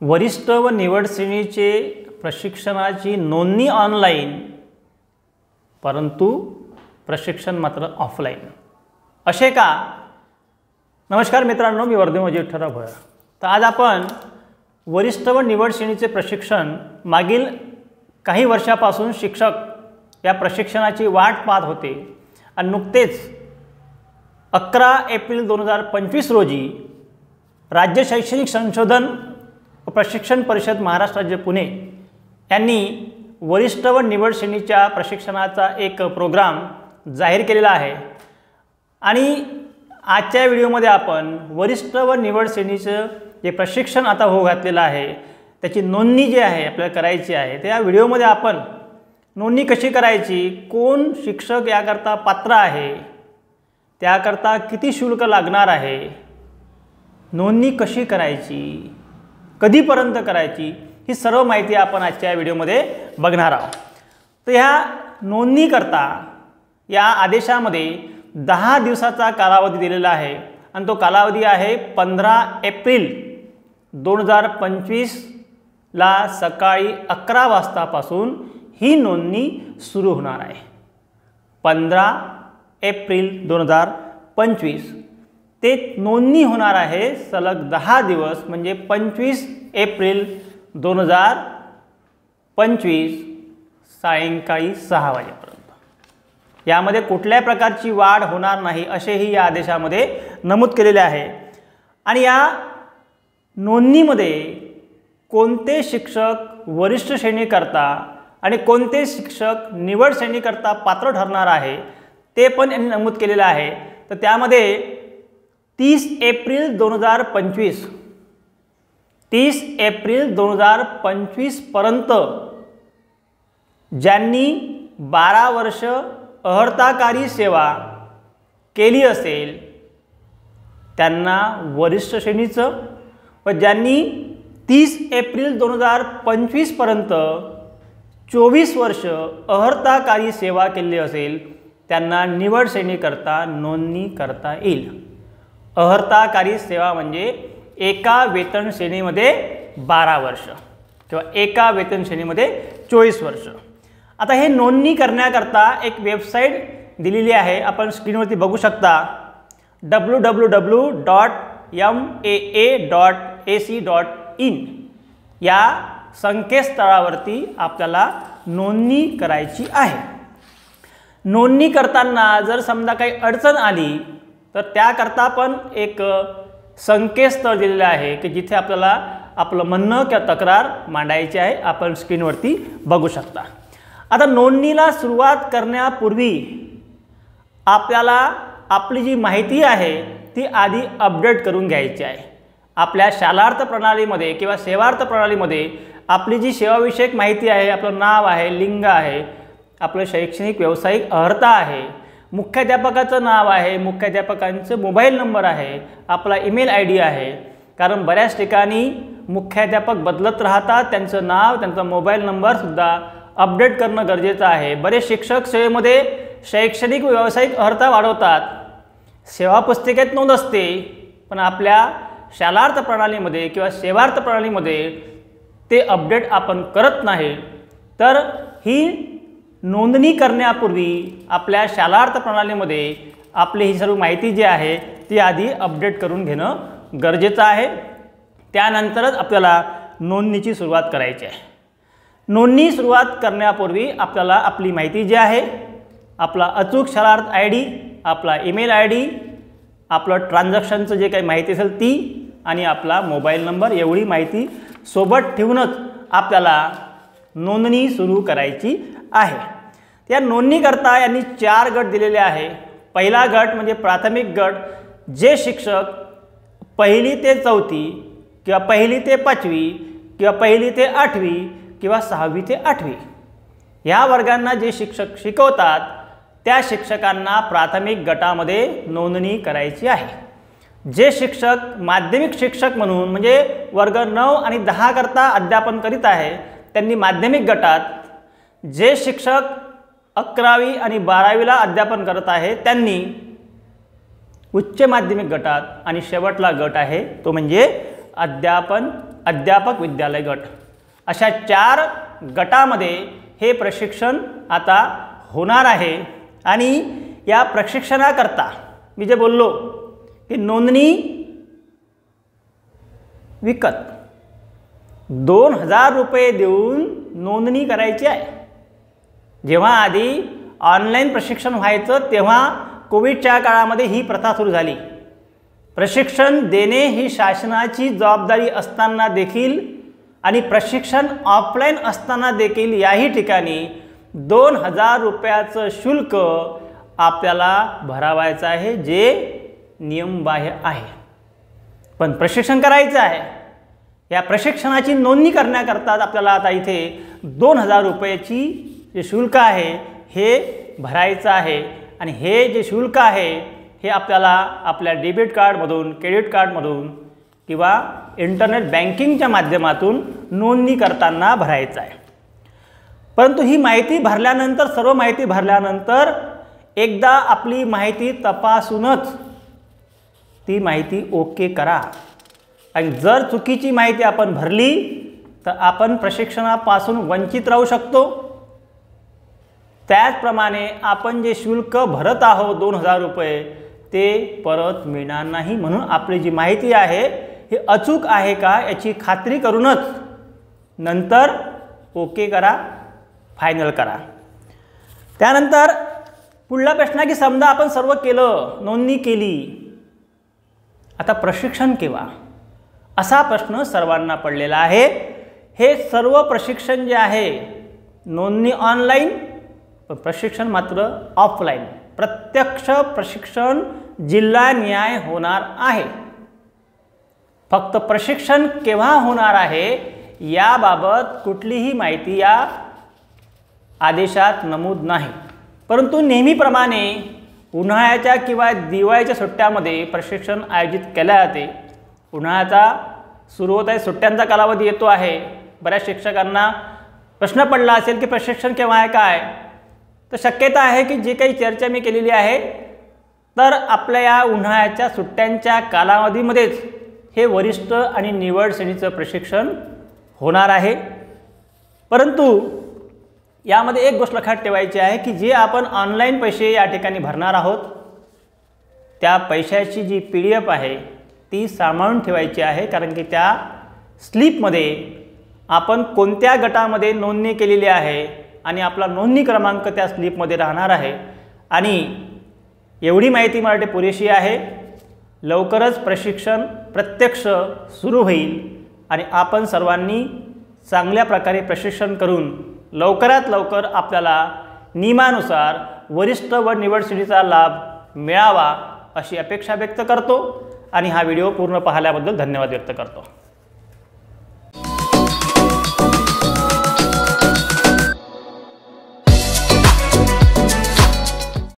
वरिष्ठ व निवड श्रेणीचे प्रशिक्षणाची नोंदणी ऑनलाईन, परंतु प्रशिक्षण मात्र ऑफलाईन असे का? नमस्कार मित्रांनो, मी वर्धमान विठ्ठलराव भोयर. तर आज आपण वरिष्ठ व निवड श्रेणीचे प्रशिक्षण मागील काही वर्षापासून शिक्षक या प्रशिक्षणाची वाट पाहत होते आणि नुकतेच 11 एप्रिल 2025 रोजी राज्य शैक्षणिक संशोधन व प्रशिक्षण परिषद महाराष्ट्र राज्य पुणे यांनी वरिष्ठ व निवड श्रेणीच्या प्रशिक्षणाचा एक प्रोग्राम जाहीर केलेला आहे. आणि आजच्या व्हिडिओमध्ये आपण वरिष्ठ व निवड श्रेणीचं जे प्रशिक्षण आता होऊ घातलेलं आहे त्याची नोंदणी जी आहे आपल्याला करायची आहे. त्या व्हिडिओमध्ये आपण नोंदणी कशी करायची, कोण शिक्षक याकरता पात्र आहे, त्याकरता किती शुल्क लागणार आहे, नोंदणी कशी करायची, कधीपर्यंत करायची, ही सर्व माहिती आपण आजच्या व्हिडिओमध्ये बघणार आहोत. तर ह्या नोंदणीकरता या आदेशामध्ये 10 दिवसाचा कालावधी दिलेला आहे आणि तो कालावधी आहे 15 एप्रिल 2025 ला सकाळी 11 वाजतापासून ही नोंदणी सुरू होणार आहे. 15 एप्रिल 2025 ते नोंदणी होणार आहे सलग 10 दिवस, म्हणजे 25 एप्रिल 2025 सायंकाळी 6 वाजेपर्यंत. यामध्ये कुठल्याही प्रकारची वाढ होणार नाही असेही या आदेशामध्ये नमूद केलेले आहे. आणि या नोंदणीमध्ये कोणते शिक्षक वरिष्ठ श्रेणीकरता आणि कोणते शिक्षक निवड श्रेणीकरता पात्र ठरणार आहे ते पण यांनी नमूद केलेलं आहे. तर त्यामध्ये 30 एप्रिल 2025 पर्यंत ज्यांनी 12 वर्ष अर्हताकारी सेवा केली असेल त्यांना वरिष्ठ श्रेणीचं, व ज्यांनी 30 एप्रिल 2025 पर्यंत 24 वर्ष अर्हताकारी सेवा केली असेल त्यांना निवड श्रेणीकरता नोंदणी करता येईल. अर्हताकारी सेवा म्हणजे एका वेतन श्रेणीमध्ये 12 वर्ष किंवा एका वेतन श्रेणीमध्ये 24 वर्ष. आता हे नोंदणी करण्याकरता एक वेबसाईट दिलेली आहे, आपण स्क्रीनवरती बघू शकता. www.maa.ac.in या संकेतस्थळावरती आपल्याला नोंदणी करायची आहे. नोंदणी करताना जर समजा काही अडचण आली तर त्याकरता पण एक संकेतस्थळ दिलेलं आहे की जिथे आपल्याला आपलं म्हणणं किंवा तक्रार मांडायची आहे. आपण स्क्रीनवरती बघू शकता. आता नोंदणीला सुरुवात करण्यापूर्वी आपल्याला आपली जी माहिती आहे ती आधी अपडेट करून घ्यायची आहे. आपल्या शालार्थ प्रणालीमध्ये किंवा सेवार्थ प्रणालीमध्ये आपली जी सेवाविषयक माहिती आहे, आपलं नाव आहे, लिंग आहे, आपलं शैक्षणिक व्यावसायिक अर्हता आहे, मुख्याध्यापकाचं नाव आहे, मुख्याध्यापकांचं मोबाईल नंबर आहे, आपला ईमेल ID आहे. कारण बऱ्याच ठिकाणी मुख्याध्यापक बदलत राहतात, त्यांचं नाव, त्यांचा मोबाईल नंबरसुद्धा अपडेट करणं गरजेचं आहे. बरेच शिक्षक सेवेमध्ये शैक्षणिक व व्यावसायिक अर्हता वाढवतात, सेवा पुस्तिकेत नोंद असते, पण आपल्या शालार्थ प्रणालीमध्ये किंवा सेवार्थ प्रणालीमध्ये ते अपडेट आपण करत नाही. तर ही नोंदणी करण्यापूर्वी आपल्या शालार्थ प्रणालीमध्ये आपली ही सर्व माहिती जी आहे ती आधी अपडेट करून घेणं गरजेचं आहे. त्यानंतरच आपल्याला नोंदणीची सुरुवात करायची आहे. नोंदणी सुरुवात करण्यापूर्वी आपल्याला आपली माहिती जी आहे, आपला अचूक शालार्थ ID, आपला ईमेल ID, आपलं ट्रान्झॅक्शनचं जे काही माहिती असेल ती आणि आपला मोबाईल नंबर एवढी माहिती सोबत ठेवूनच आपल्याला नोंदणी सुरू करायची आहे. त्या नोंदणीकरता यांनी 4 गट दिलेले आहे. पहिला गट म्हणजे प्राथमिक गट, जे शिक्षक 1ली ते 4थी किंवा 1ली ते 5वी किंवा 1ली ते 8वी किंवा 6वी ते 8वी ह्या वर्गांना जे शिक्षक शिकवतात त्या शिक्षकांना प्राथमिक गटामध्ये नोंदणी करायची आहे. जे शिक्षक माध्यमिक शिक्षक म्हणून म्हणजे वर्ग 9 आणि 10 करता अध्यापन करीत आहे त्यांनी माध्यमिक गटात, जे शिक्षक 11वी आणि 12वीला अध्यापन करत आहे त्यांनी उच्च माध्यमिक गटात, आणि शेवटला गट आहे तो म्हणजे अध्यापक विद्यालय गट अशा 4 गटामध्ये हे प्रशिक्षण आता होणार आहे। आणि या प्रशिक्षणाकरता मी जे बोललो की नोंदणी विकत 2000 रुपये देऊन नोंदणी करायची आहे। जेव्हा आधी ऑनलाईन प्रशिक्षण व्हायचं तेव्हा कोविडच्या काळामध्ये ही प्रथा सुरू झाली। प्रशिक्षण देणे ही शासनाची जबाबदारी असताना देखील आणि प्रशिक्षण ऑफलाईन असताना देखील याही ठिकाणी 2000 रुपयाचं शुल्क आपल्याला भरावायचं आहे, जे नियमबाह्य आहे। पण प्रशिक्षण करायचं आहे। या प्रशिक्षणाची नोंदणी करण्याकरता आपल्याला आता इथे 2000 रुपयाची जे शुल्क आहे हे भरायचं आहे। आणि हे जे शुल्क आहे हे आपल्याला आपल्या डेबिट कार्डमधून, क्रेडिट कार्डमधून किंवा इंटरनेट बँकिंगच्या माध्यमातून नोंदणी करताना भरायचं आहे। परंतु ही माहिती भरल्यानंतर, सर्व माहिती भरल्यानंतर एकदा आपली माहिती तपासूनच ती माहिती ओके करा। आणि जर चुकीची माहिती आपण भरली तर आपण प्रशिक्षणापासून वंचित राहू शकतो। त्याचप्रमाणे आपण जे शुल्क भरत आहोत 2000 रुपये ते परत मिळणार नाही। म्हणून आपली जी माहिती आहे ही अचूक आहे का याची खात्री करूनच नंतर ओके करा, फायनल करा। त्यानंतर पुढला प्रश्न की समजा आपण सर्व केलं, नोंदणी केली, आता प्रशिक्षण केव्हा, असा प्रश्न सर्वांना पडलेला आहे। हे सर्व प्रशिक्षण जे आहे नोंदणी ऑनलाईन, पण प्रशिक्षण मात्र ऑफलाईन, प्रत्यक्ष प्रशिक्षण जिल्हानिहाय होणार आहे। फक्त प्रशिक्षण केव्हा होणार आहे याबाबत कुठलीही माहिती या आदेशात नमूद नाही। परंतु नेहमीप्रमाणे उन्हाळ्याच्या किंवा दिवाळीच्या सुट्ट्यामध्ये प्रशिक्षण आयोजित केले जाते। उन्हाळ्याचा सुरू होत आहे, सुट्ट्यांचा कालावधी येतो आहे। बऱ्याच शिक्षकांना प्रश्न पडला असेल की प्रशिक्षण केव्हा आहे काय, तर शक्यता आहे की जे काही चर्चा मी केलेली आहे तर आपल्या या उन्हाळ्याच्या सुट्ट्यांच्या कालावधीमध्येच हे वरिष्ठ आणि निवड श्रेणीचं प्रशिक्षण होणार आहे। परंतु यामध्ये एक गोष्ट लक्षात ठेवायची आहे की जे आपण ऑनलाईन पैसे या ठिकाणी भरणार आहोत त्या पैशाची जी PDF आहे ती सांभाळून ठेवायची आहे। कारण की त्या स्लिपमध्ये आपण कोणत्या गटामध्ये नोंदणी केलेली आहे आणि आपला नोंदणी क्रमांक त्या स्लिपमध्ये राहणार आहे। आणि एवढी माहिती मला पुरेशी आहे। लवकरच प्रशिक्षण प्रत्यक्ष सुरू होईल आणि आपण सर्वांनी चांगल्या प्रकारे प्रशिक्षण करून लवकरात लवकर आपल्याला नियमानुसार वरिष्ठ व निवड श्रेणीचा लाभ मिळावा अशी अपेक्षा व्यक्त करतो आणि हा व्हिडिओ पूर्ण पाहिल्याबद्दल धन्यवाद व्यक्त करतो।